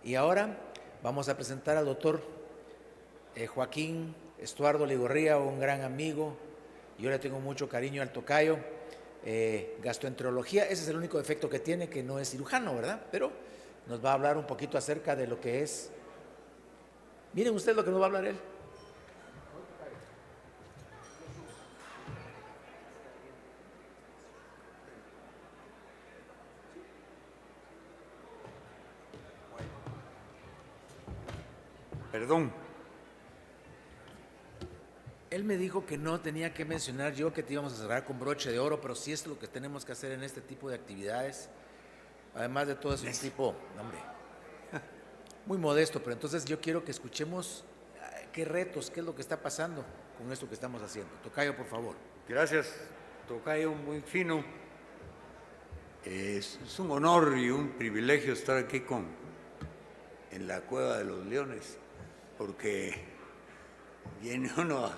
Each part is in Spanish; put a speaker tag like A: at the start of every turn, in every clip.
A: Y ahora vamos a presentar al doctor Joaquín Estuardo Ligorría, un gran amigo. Yo le tengo mucho cariño al tocayo. Gastroenterología, ese es el único defecto que tiene, que no es cirujano, ¿verdad? Pero nos va a hablar un poquito acerca de lo que es. Miren ustedes lo que nos va a hablar él.
B: Perdón.
A: Él me dijo que no tenía que mencionar yo que te íbamos a cerrar con broche de oro, pero sí es lo que tenemos que hacer en este tipo de actividades. Además de todo, es un tipo, hombre, muy modesto, pero entonces yo quiero que escuchemos qué retos, qué es lo que está pasando con esto que estamos haciendo. Tocayo, por favor.
B: Gracias, tocayo, muy fino. Es un honor y un privilegio estar aquí en la Cueva de los Leones, porque viene uno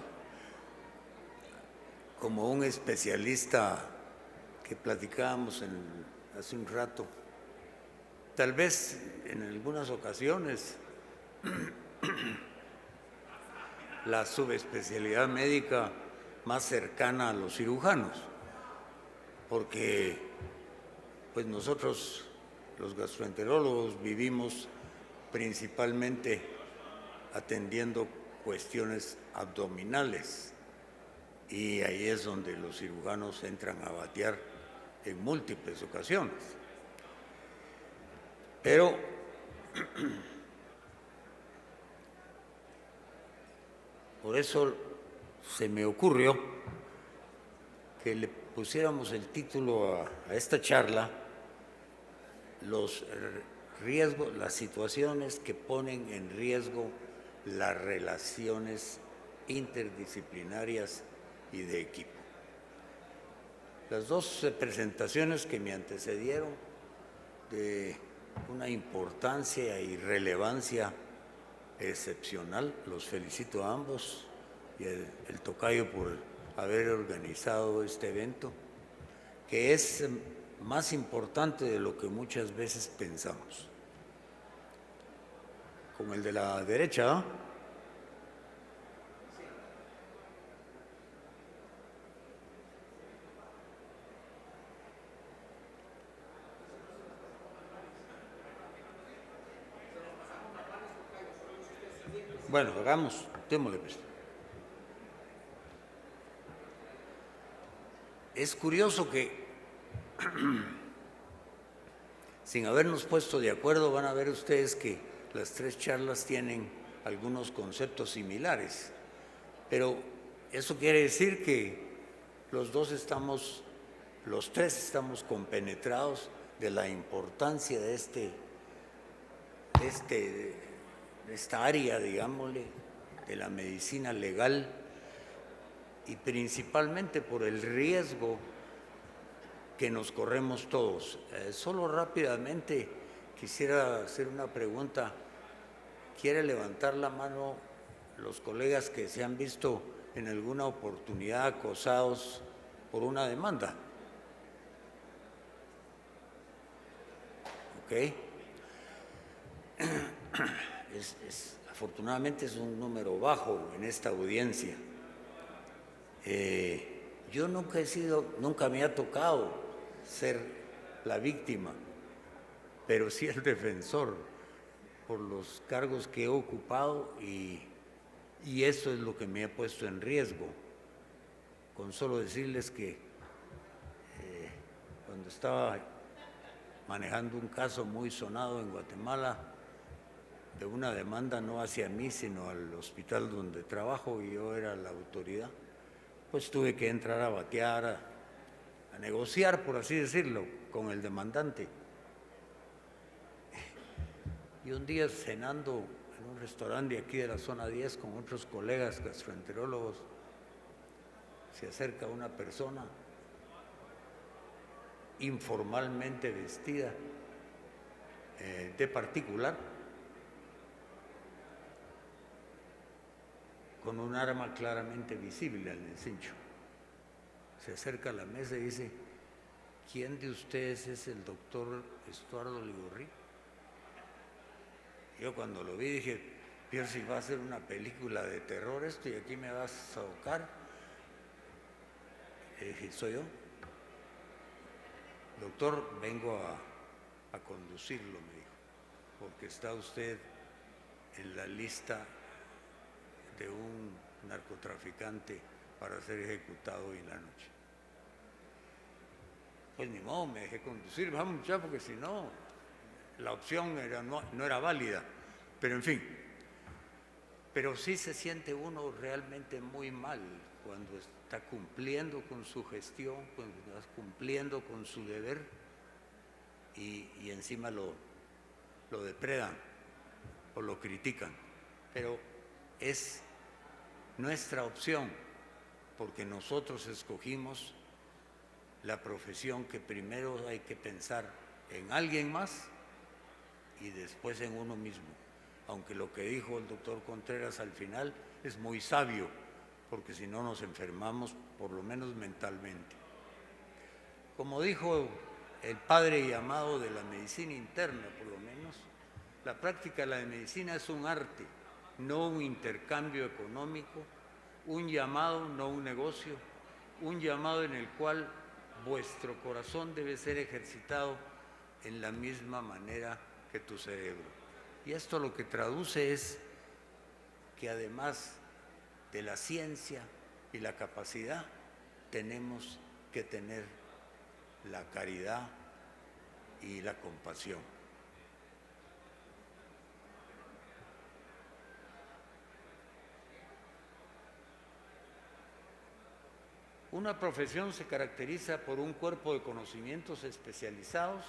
B: como un especialista que platicábamos hace un rato. Tal vez en algunas ocasiones la subespecialidad médica más cercana a los cirujanos, porque pues nosotros los gastroenterólogos vivimos principalmente atendiendo cuestiones abdominales y ahí es donde los cirujanos entran a batear en múltiples ocasiones. Pero por eso se me ocurrió que le pusiéramos el título a esta charla, los riesgos, las situaciones que ponen en riesgo las relaciones interdisciplinarias y de equipo. Las dos presentaciones que me antecedieron, de una importancia y relevancia excepcional, los felicito a ambos y el tocayo por haber organizado este evento, que es más importante de lo que muchas veces pensamos. Con el de la derecha, ¿no? Bueno, hagamos, démosle pues. Es curioso que sin habernos puesto de acuerdo, van a ver ustedes que las tres charlas tienen algunos conceptos similares, pero eso quiere decir que los tres estamos compenetrados de la importancia de esta área, digámosle, de la medicina legal y principalmente por el riesgo que nos corremos todos. Solo rápidamente quisiera hacer una pregunta. ¿Quiere levantar la mano los colegas que se han visto en alguna oportunidad acosados por una demanda? ¿Ok? Afortunadamente es un número bajo en esta audiencia. Yo nunca me ha tocado ser la víctima, pero sí el defensor por los cargos que he ocupado y eso es lo que me ha puesto en riesgo. Con solo decirles que cuando estaba manejando un caso muy sonado en Guatemala, de una demanda no hacia mí, sino al hospital donde trabajo y yo era la autoridad, pues tuve que entrar a batear, a negociar, por así decirlo, con el demandante. Y un día cenando en un restaurante de aquí de la zona 10 con otros colegas gastroenterólogos, se acerca una persona informalmente vestida de particular, con un arma claramente visible en el cincho. Se acerca a la mesa y dice: ¿quién de ustedes es el doctor Estuardo Ligorría? Yo cuando lo vi dije, Pierce va a hacer una película de terror esto y aquí me vas a ahogar. Le dije, soy yo. Doctor, vengo a conducirlo, me dijo, porque está usted en la lista de un narcotraficante para ser ejecutado hoy en la noche. Pues ni modo, me dejé conducir, vamos muchachos, porque si no, la opción no era válida. Pero en fin, pero sí se siente uno realmente muy mal cuando está cumpliendo con su gestión, cuando está cumpliendo con su deber y encima lo depredan o lo critican. Pero es nuestra opción, porque nosotros escogimos la profesión que primero hay que pensar en alguien más y después en uno mismo. Aunque lo que dijo el doctor Contreras al final es muy sabio, porque si no nos enfermamos, por lo menos mentalmente. Como dijo el padre y amado de la medicina interna, por lo menos, la práctica de la medicina es un arte, no un intercambio económico, un llamado, no un negocio, un llamado en el cual vuestro corazón debe ser ejercitado en la misma manera que tu cerebro. Y esto lo que traduce es que además de la ciencia y la capacidad, tenemos que tener la caridad y la compasión. Una profesión se caracteriza por un cuerpo de conocimientos especializados,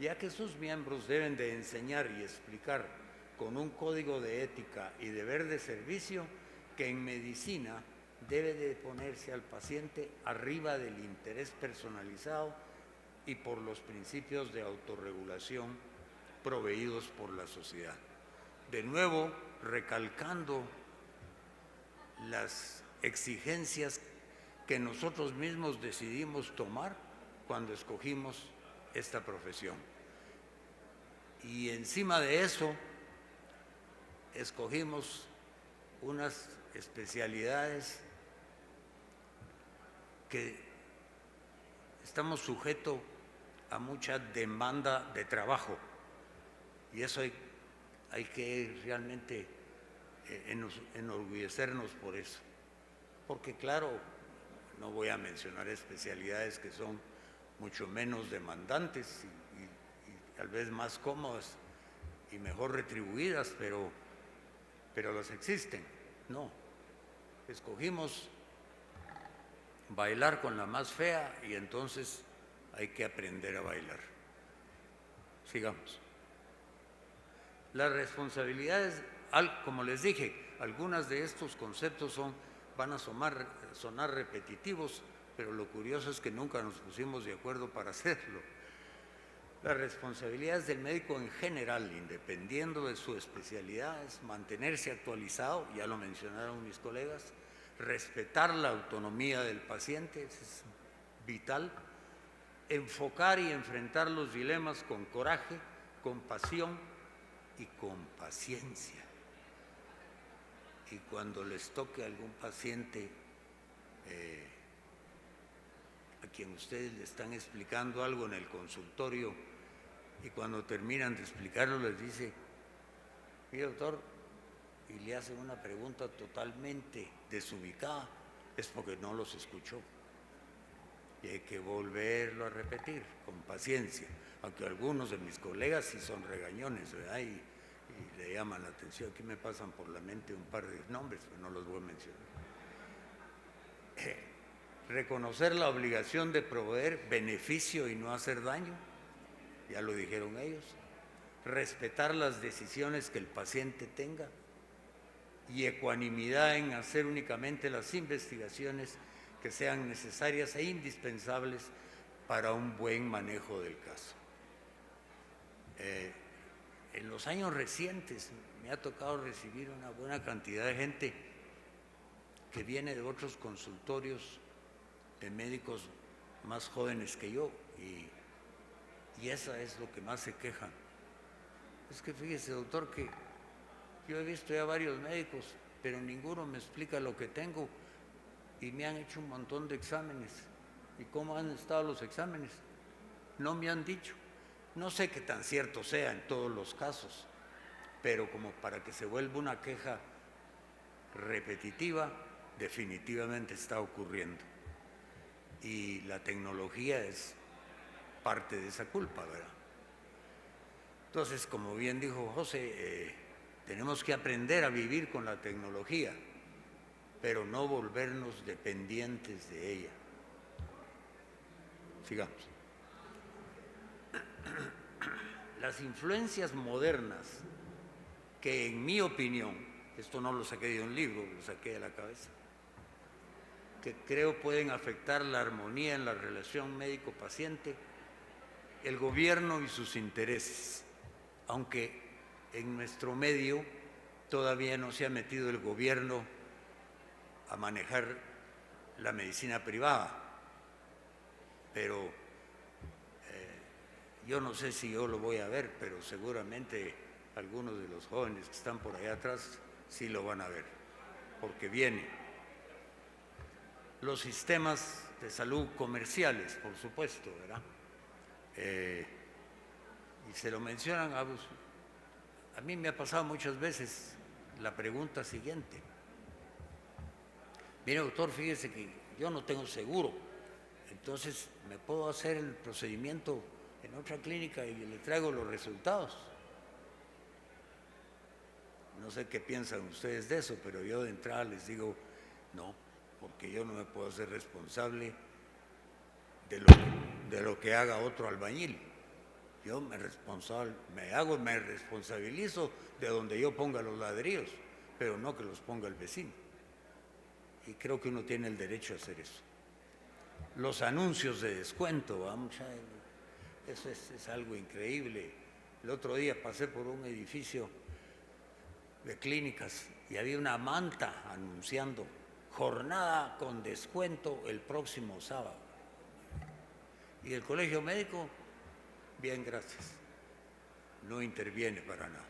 B: ya que sus miembros deben de enseñar y explicar con un código de ética y deber de servicio que en medicina debe de ponerse al paciente arriba del interés personalizado y por los principios de autorregulación proveídos por la sociedad. De nuevo, recalcando las exigencias que nosotros mismos decidimos tomar cuando escogimos esta profesión. Y encima de eso, escogimos unas especialidades que estamos sujetos a mucha demanda de trabajo y eso hay que realmente enorgullecernos por eso, porque claro, no voy a mencionar especialidades que son mucho menos demandantes y tal vez más cómodas y mejor retribuidas, pero las existen. No, escogimos bailar con la más fea y entonces hay que aprender a bailar. Sigamos. Las responsabilidades, como les dije, algunas de estos conceptos van a sonar repetitivos, pero lo curioso es que nunca nos pusimos de acuerdo para hacerlo. Las responsabilidades del médico en general, independiendo de su especialidad, es mantenerse actualizado, ya lo mencionaron mis colegas, respetar la autonomía del paciente, eso es vital, enfocar y enfrentar los dilemas con coraje, con pasión y con paciencia. Y cuando les toque a algún paciente a quien ustedes le están explicando algo en el consultorio y cuando terminan de explicarlo les dice, mire doctor, y le hacen una pregunta totalmente desubicada, es porque no los escuchó. Y hay que volverlo a repetir con paciencia, aunque algunos de mis colegas sí son regañones, ¿verdad? Y le llaman la atención. Aquí me pasan por la mente un par de nombres, pero no los voy a mencionar. Reconocer la obligación de proveer beneficio y no hacer daño, ya lo dijeron ellos. Respetar las decisiones que el paciente tenga y ecuanimidad en hacer únicamente las investigaciones que sean necesarias e indispensables para un buen manejo del caso. En los años recientes me ha tocado recibir una buena cantidad de gente que viene de otros consultorios de médicos más jóvenes que yo y eso es lo que más se quejan. Es que fíjese, doctor, que yo he visto ya varios médicos, pero ninguno me explica lo que tengo y me han hecho un montón de exámenes. ¿Y cómo han estado los exámenes? No me han dicho. No sé qué tan cierto sea en todos los casos, pero como para que se vuelva una queja repetitiva, definitivamente está ocurriendo. Y la tecnología es parte de esa culpa, ¿verdad? Entonces, como bien dijo José, tenemos que aprender a vivir con la tecnología, pero no volvernos dependientes de ella. Sigamos. Las influencias modernas, que en mi opinión, esto no lo saqué de un libro, lo saqué de la cabeza, que creo pueden afectar la armonía en la relación médico-paciente, el gobierno y sus intereses, aunque en nuestro medio todavía no se ha metido el gobierno a manejar la medicina privada, pero yo no sé si yo lo voy a ver, pero seguramente algunos de los jóvenes que están por allá atrás sí lo van a ver, porque viene. Los sistemas de salud comerciales, por supuesto, ¿verdad? Y se lo mencionan a mí me ha pasado muchas veces la pregunta siguiente. Mire, doctor, fíjese que yo no tengo seguro, entonces me puedo hacer el procedimiento en otra clínica y le traigo los resultados. No sé qué piensan ustedes de eso, pero yo de entrada les digo, no, porque yo no me puedo hacer responsable de lo que haga otro albañil. Yo me responsabilizo de donde yo ponga los ladrillos, pero no que los ponga el vecino. Y creo que uno tiene el derecho a hacer eso. Los anuncios de descuento, vamos, eso es algo increíble. El otro día pasé por un edificio de clínicas y había una manta anunciando jornada con descuento el próximo sábado. Y el colegio médico, bien, gracias, no interviene para nada.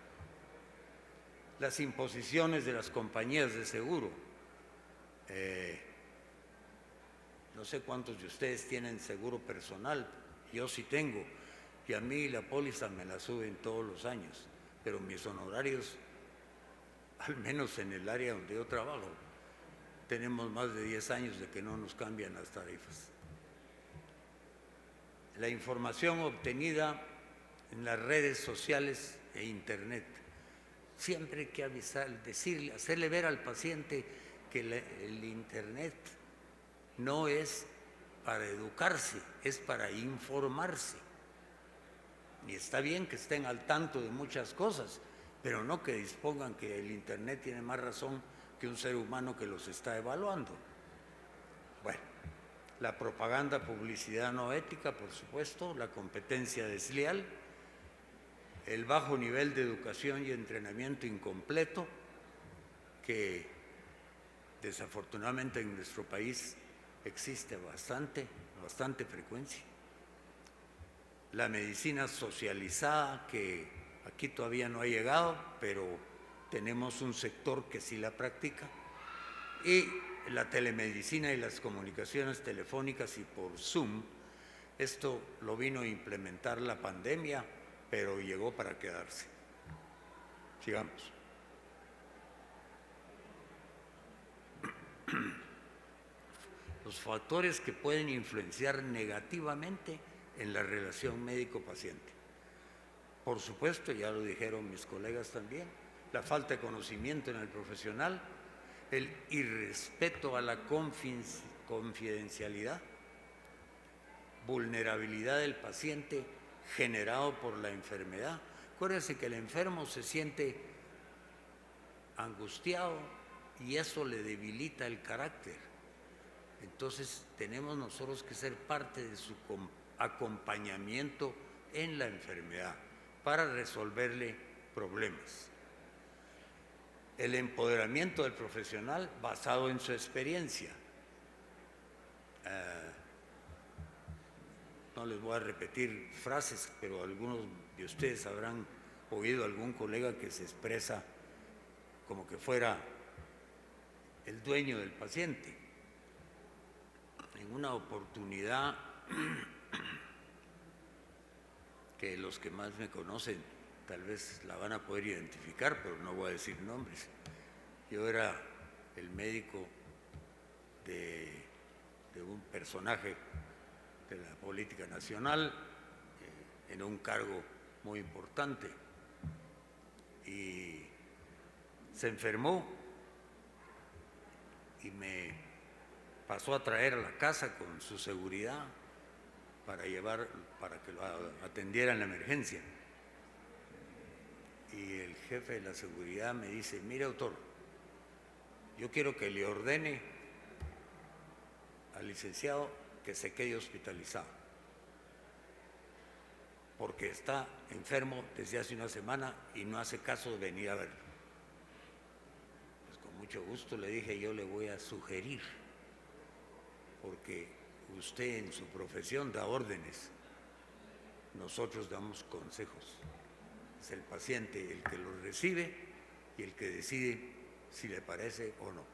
B: Las imposiciones de las compañías de seguro. No sé cuántos de ustedes tienen seguro personal, yo sí tengo, y a mí la póliza me la suben todos los años, pero mis honorarios, al menos en el área donde yo trabajo, tenemos más de 10 años de que no nos cambian las tarifas. La información obtenida en las redes sociales e internet. Siempre hay que avisar, decirle, hacerle ver al paciente que el internet no es para educarse, es para informarse. Y está bien que estén al tanto de muchas cosas, pero no que dispongan que el internet tiene más razón que un ser humano que los está evaluando. Bueno, la propaganda, publicidad no ética, por supuesto, la competencia desleal, el bajo nivel de educación y entrenamiento incompleto, que desafortunadamente en nuestro país existe bastante frecuencia. La medicina socializada, que aquí todavía no ha llegado, pero tenemos un sector que sí la practica. Y la telemedicina y las comunicaciones telefónicas y por Zoom. Esto lo vino a implementar la pandemia, pero llegó para quedarse. Sigamos. Los factores que pueden influenciar negativamente en la relación médico-paciente. Por supuesto, ya lo dijeron mis colegas también, la falta de conocimiento en el profesional, el irrespeto a la confidencialidad, vulnerabilidad del paciente generado por la enfermedad. Acuérdense que el enfermo se siente angustiado y eso le debilita el carácter. Entonces tenemos nosotros que ser parte de su acompañamiento en la enfermedad para resolverle problemas. El empoderamiento del profesional basado en su experiencia. No les voy a repetir frases, pero algunos de ustedes habrán oído algún colega que se expresa como que fuera el dueño del paciente. En una oportunidad que los que más me conocen tal vez la van a poder identificar, pero no voy a decir nombres. Yo era el médico de un personaje de la política nacional en un cargo muy importante y se enfermó y me pasó a traer a la casa con su seguridad para que lo atendiera en la emergencia. Y el jefe de la seguridad me dice: mire, doctor, yo quiero que le ordene al licenciado que se quede hospitalizado, porque está enfermo desde hace una semana y no hace caso de venir a verlo. Pues con mucho gusto le dije: yo le voy a sugerir, porque usted en su profesión da órdenes, nosotros damos consejos. Es el paciente el que los recibe y el que decide si le parece o no.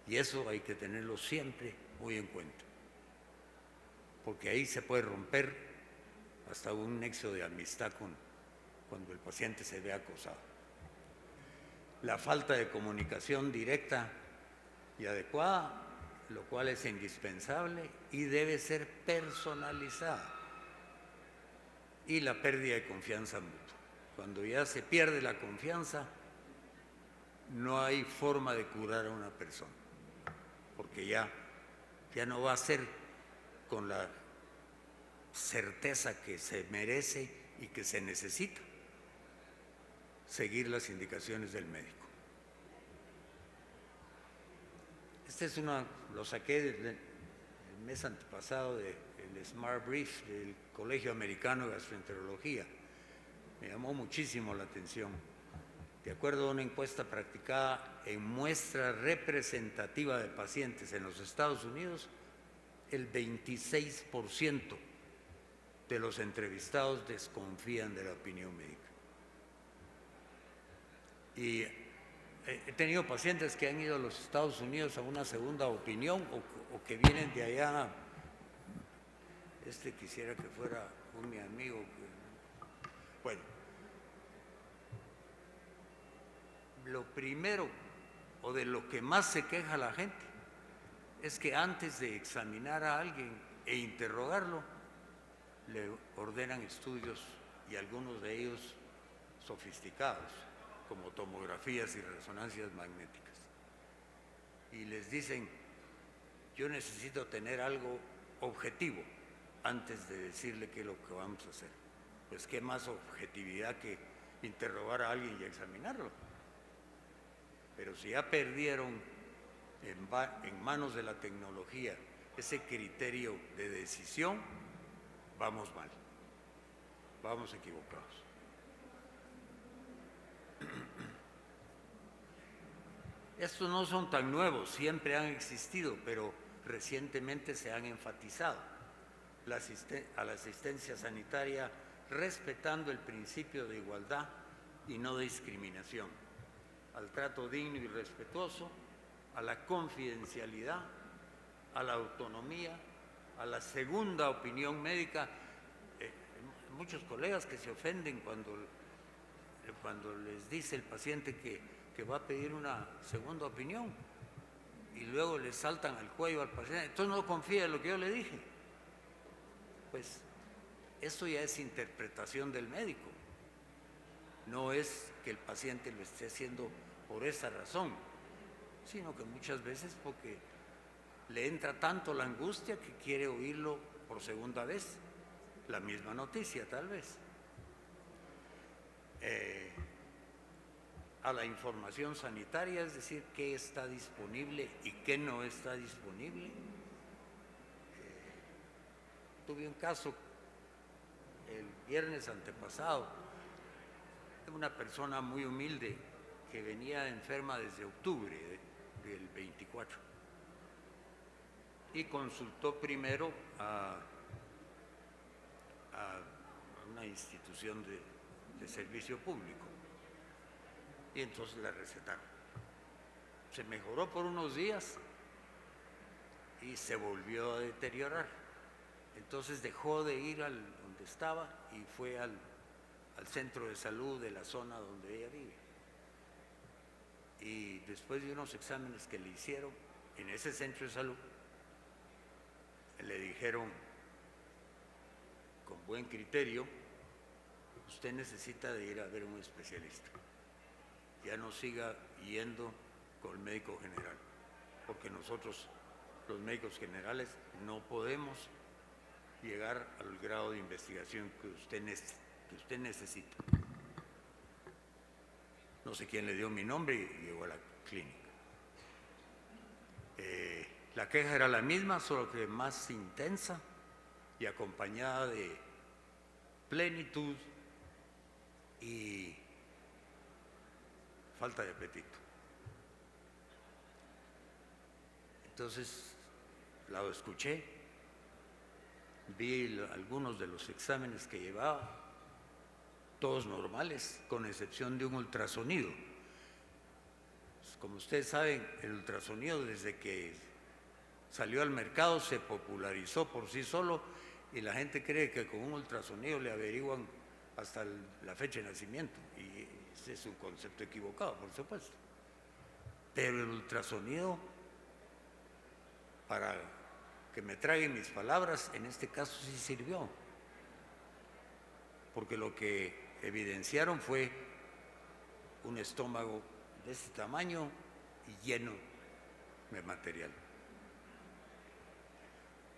B: Y eso hay que tenerlo siempre muy en cuenta, porque ahí se puede romper hasta un nexo de amistad cuando el paciente se ve acosado. La falta de comunicación directa y adecuada, lo cual es indispensable y debe ser personalizada. Y la pérdida de confianza mutua. Cuando ya se pierde la confianza, no hay forma de curar a una persona, porque ya no va a ser con la certeza que se merece y que se necesita seguir las indicaciones del médico. Este es lo saqué del mes antepasado del Smart Brief del Colegio Americano de Gastroenterología. Me llamó muchísimo la atención. De acuerdo a una encuesta practicada en muestra representativa de pacientes en los Estados Unidos, el 26% de los entrevistados desconfían de la opinión médica. Y he tenido pacientes que han ido a los Estados Unidos a una segunda opinión o que vienen de allá. Quisiera que fuera mi amigo. Bueno, lo primero o de lo que más se queja la gente es que antes de examinar a alguien e interrogarlo, le ordenan estudios, y algunos de ellos sofisticados, como tomografías y resonancias magnéticas. Y les dicen: yo necesito tener algo objetivo antes de decirle qué es lo que vamos a hacer. Pues qué más objetividad que interrogar a alguien y examinarlo. Pero si ya perdieron en manos de la tecnología ese criterio de decisión, vamos mal, vamos equivocados. Estos no son tan nuevos, siempre han existido, pero recientemente se han enfatizado. A la asistencia sanitaria respetando el principio de igualdad y no discriminación, al trato digno y respetuoso, a la confidencialidad, a la autonomía, a la segunda opinión médica. Muchos colegas que se ofenden cuando les dice el paciente que va a pedir una segunda opinión y luego le saltan al cuello al paciente: entonces no confía en lo que yo le dije. Pues eso ya es interpretación del médico, no es que el paciente lo esté haciendo por esa razón, sino que muchas veces porque le entra tanto la angustia que quiere oírlo por segunda vez, la misma noticia tal vez. A la información sanitaria, es decir, qué está disponible y qué no está disponible. Tuve un caso el viernes antepasado de una persona muy humilde que venía enferma desde octubre del 24 y consultó primero a una institución de servicio público. Y entonces la recetaron. Se mejoró por unos días y se volvió a deteriorar. Entonces dejó de ir donde estaba y fue al centro de salud de la zona donde ella vive. Y después de unos exámenes que le hicieron en ese centro de salud, le dijeron con buen criterio: usted necesita de ir a ver a un especialista. Ya no siga yendo con el médico general, porque nosotros, los médicos generales, no podemos llegar al grado de investigación que usted necesita. No sé quién le dio mi nombre y llegó a la clínica. La queja era la misma, solo que más intensa y acompañada de plenitud y falta de apetito. Entonces la escuché, vi algunos de los exámenes que llevaba, todos normales, con excepción de un ultrasonido. Como ustedes saben, el ultrasonido, desde que salió al mercado, se popularizó por sí solo y la gente cree que con un ultrasonido le averiguan hasta la fecha de nacimiento, y ese es un concepto equivocado, por supuesto. Pero el ultrasonido, para que me traguen mis palabras, en este caso sí sirvió, porque lo que evidenciaron fue un estómago de este tamaño y lleno de material.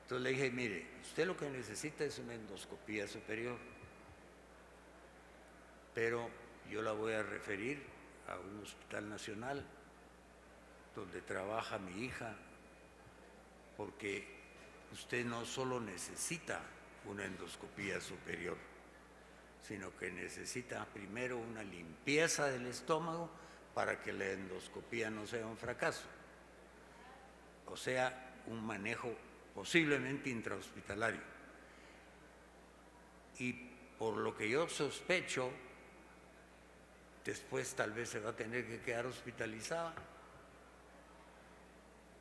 B: Entonces le dije: mire, usted lo que necesita es una endoscopía superior, pero yo la voy a referir a un hospital nacional donde trabaja mi hija, porque usted no solo necesita una endoscopía superior, sino que necesita primero una limpieza del estómago para que la endoscopía no sea un fracaso, o sea, un manejo posiblemente intrahospitalario. Y por lo que yo sospecho, después tal vez se va a tener que quedar hospitalizada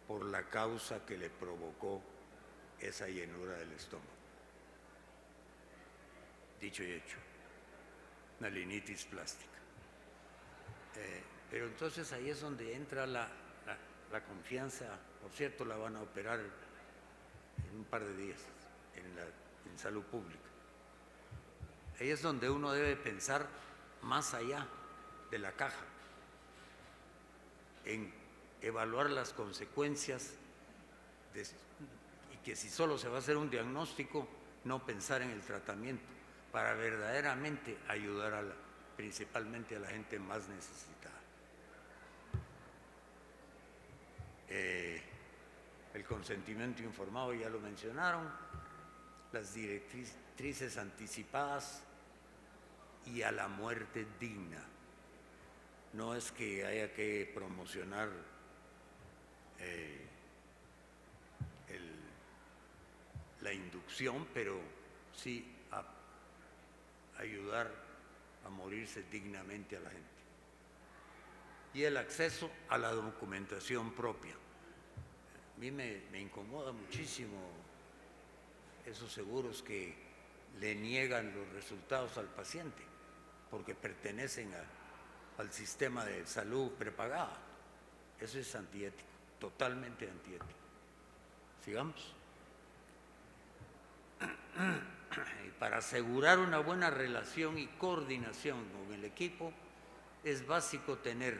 B: por la causa que le provocó esa llenura del estómago. Dicho y hecho, una rinitis plástica. Pero entonces ahí es donde entra la confianza. Por cierto, la van a operar en un par de días en salud pública. Ahí es donde uno debe pensar más allá de la caja, en evaluar las consecuencias y que si solo se va a hacer un diagnóstico, no pensar en el tratamiento para verdaderamente ayudar principalmente a la gente más necesitada. El consentimiento informado ya lo mencionaron, las directrices anticipadas y a la muerte digna. No es que haya que promocionar la inducción, pero sí ayudar a morirse dignamente a la gente. Y el acceso a la documentación propia. A mí me incomoda muchísimo esos seguros que le niegan los resultados al paciente porque pertenecen al sistema de salud prepagada. Eso es antiético, totalmente antiético. Sigamos. Y para asegurar una buena relación y coordinación con el equipo, es básico tener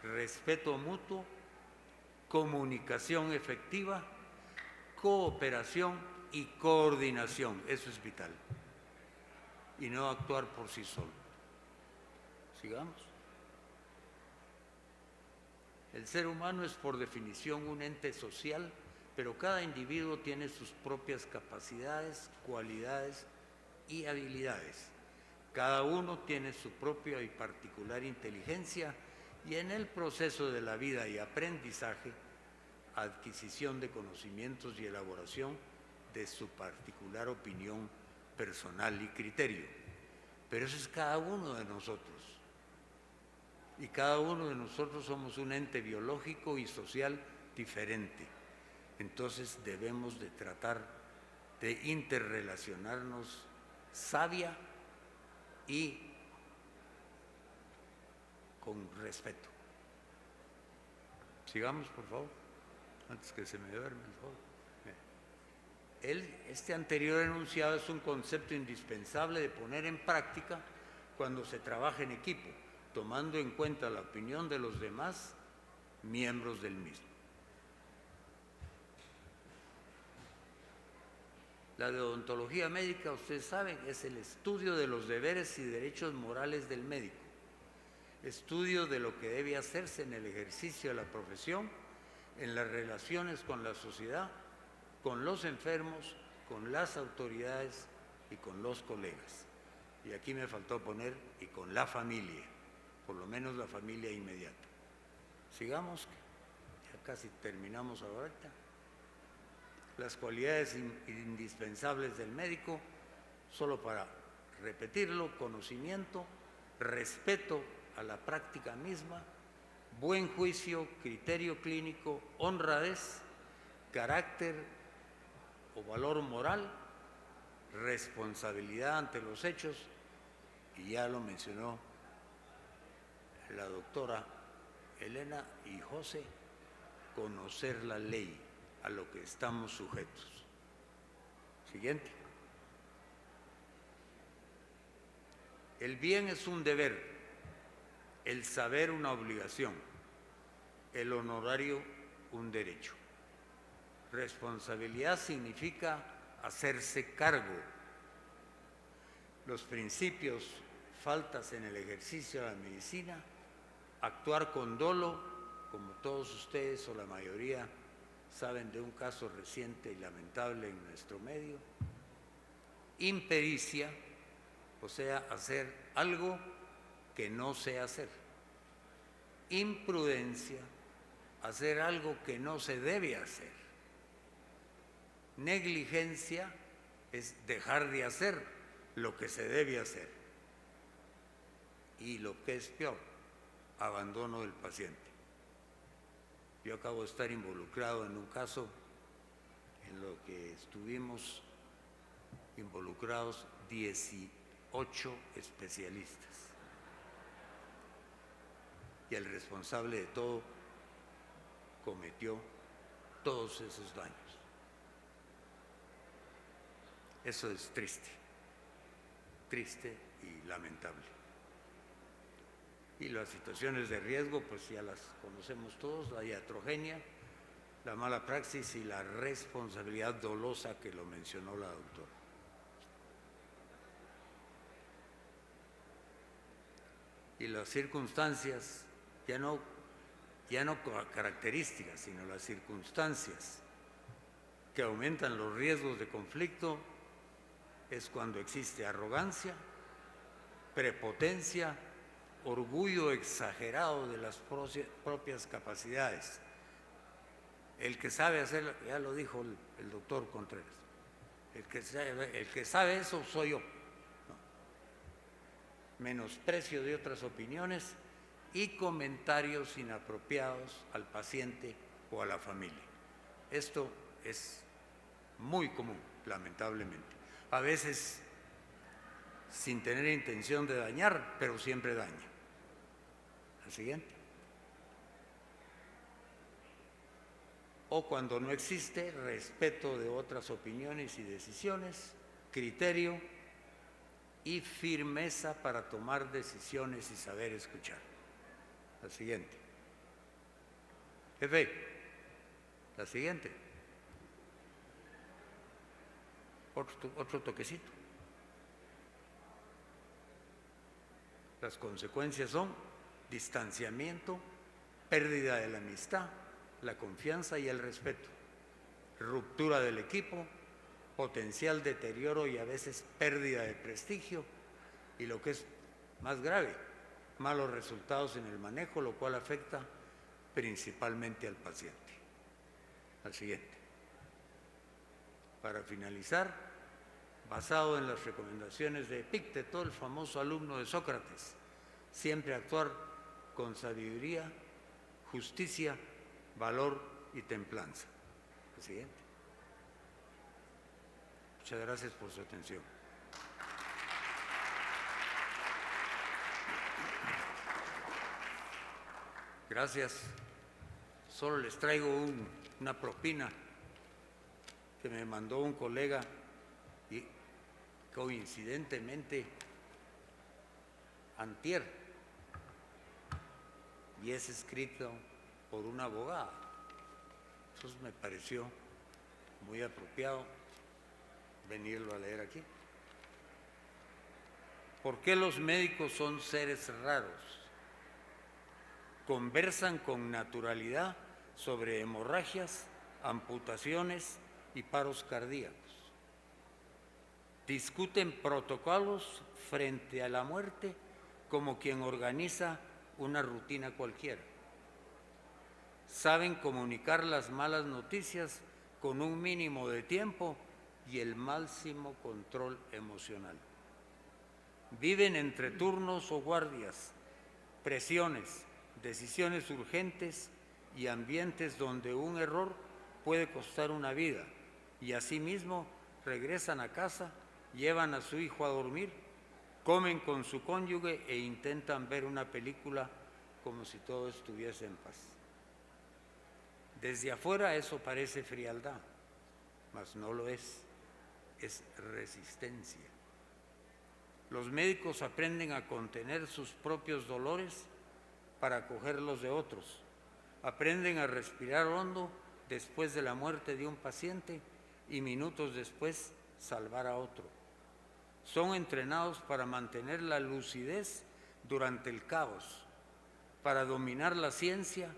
B: respeto mutuo, comunicación efectiva, cooperación y coordinación. Eso es vital. Y no actuar por sí solo. Sigamos. El ser humano es por definición un ente social, pero cada individuo tiene sus propias capacidades, cualidades y habilidades. Cada uno tiene su propia y particular inteligencia y en el proceso de la vida y aprendizaje, adquisición de conocimientos y elaboración de su particular opinión personal y criterio. pero eso es cada uno de nosotros. Y cada uno de nosotros somos un ente biológico y social diferente. Entonces debemos de tratar de interrelacionarnos sabia y con respeto. Sigamos, por favor, antes que se me duerme el joven. Este anterior enunciado es un concepto indispensable de poner en práctica cuando se trabaja en equipo, tomando en cuenta la opinión de los demás miembros del mismo. La deontología médica, ustedes saben, es el estudio de los deberes y derechos morales del médico, estudio de lo que debe hacerse en el ejercicio de la profesión, en las relaciones con la sociedad, con los enfermos, con las autoridades y con los colegas. Y aquí me faltó poner, y con la familia, por lo menos la familia inmediata. Sigamos, ya casi terminamos ahorita. Las cualidades indispensables del médico, solo para repetirlo: conocimiento, respeto a la práctica misma, buen juicio, criterio clínico, honradez, carácter o valor moral, responsabilidad ante los hechos, y ya lo mencionó la doctora Elena y José, conocer la ley a lo que estamos sujetos. Siguiente. El bien es un deber, el saber una obligación, el honorario un derecho. Responsabilidad significa hacerse cargo. Los principios: faltas en el ejercicio de la medicina, actuar con dolo, como todos ustedes o la mayoría saben de un caso reciente y lamentable en nuestro medio. Impericia, o sea, hacer algo que no sé hacer. Imprudencia, hacer algo que no se debe hacer. Negligencia es dejar de hacer lo que se debe hacer. Y lo que es peor, abandono del paciente. Yo acabo de estar involucrado en un caso en lo que estuvimos involucrados 18 especialistas. Y el responsable de todo cometió todos esos daños. Eso es triste, triste y lamentable. Y las situaciones de riesgo, pues ya las conocemos todos: la iatrogenia, la mala praxis y la responsabilidad dolosa, que lo mencionó la doctora. Y las circunstancias, ya no características, sino las circunstancias que aumentan los riesgos de conflicto, es cuando existe arrogancia, prepotencia, orgullo exagerado de las propias capacidades. El que sabe hacerlo, ya lo dijo el doctor Contreras, el que sabe eso soy yo. No. Menosprecio de otras opiniones y comentarios inapropiados al paciente o a la familia. Esto es muy común, lamentablemente. A veces sin tener intención de dañar, pero siempre daña. La siguiente. O cuando no existe respeto de otras opiniones y decisiones, criterio y firmeza para tomar decisiones y saber escuchar. La siguiente. Jefe, la siguiente. Otro toquecito. Las consecuencias son distanciamiento, pérdida de la amistad, la confianza y el respeto, ruptura del equipo, potencial deterioro y a veces pérdida de prestigio, y lo que es más grave, malos resultados en el manejo, lo cual afecta principalmente al paciente. Al siguiente. Para finalizar, basado en las recomendaciones de Epicteto, el famoso alumno de Sócrates, siempre actuar con sabiduría, justicia, valor y templanza. Presidente. Muchas gracias por su atención. Gracias. Solo les traigo una propina que me mandó un colega y coincidentemente antier, y es escrito por una abogada. Entonces me pareció muy apropiado venirlo a leer aquí. ¿Por qué los médicos son seres raros? Conversan con naturalidad sobre hemorragias, amputaciones y paros cardíacos. Discuten protocolos frente a la muerte como quien organiza una rutina cualquiera. Saben comunicar las malas noticias con un mínimo de tiempo y el máximo control emocional. Viven entre turnos o guardias, presiones, decisiones urgentes y ambientes donde un error puede costar una vida, y asimismo regresan a casa, llevan a su hijo a dormir, comen con su cónyuge e intentan ver una película como si todo estuviese en paz. Desde afuera eso parece frialdad, mas no lo es resistencia. Los médicos aprenden a contener sus propios dolores para acoger los de otros. Aprenden a respirar hondo después de la muerte de un paciente y minutos después salvar a otro. Son entrenados para mantener la lucidez durante el caos, para dominar la ciencia,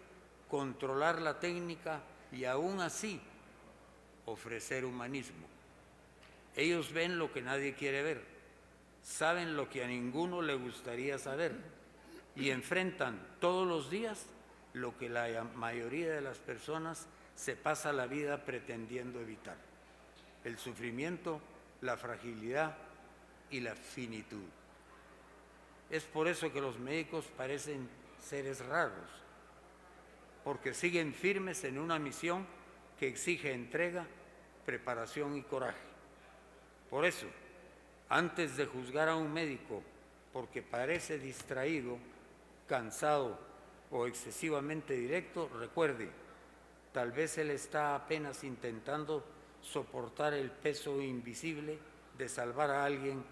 B: controlar la técnica y aún así ofrecer humanismo. Ellos ven lo que nadie quiere ver, saben lo que a ninguno le gustaría saber y enfrentan todos los días lo que la mayoría de las personas se pasa la vida pretendiendo evitar: el sufrimiento, la fragilidad y la finitud. Es por eso que los médicos parecen seres raros, porque siguen firmes en una misión que exige entrega, preparación y coraje. Por eso, antes de juzgar a un médico porque parece distraído, cansado o excesivamente directo, recuerde, tal vez él está apenas intentando soportar el peso invisible de salvar a alguien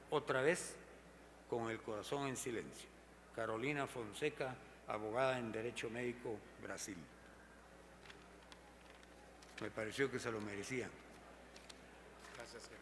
B: otra vez con el corazón en silencio. Carolina Fonseca, abogada en Derecho Médico, Brasil. Me pareció que se lo merecía.
A: Gracias, jefe.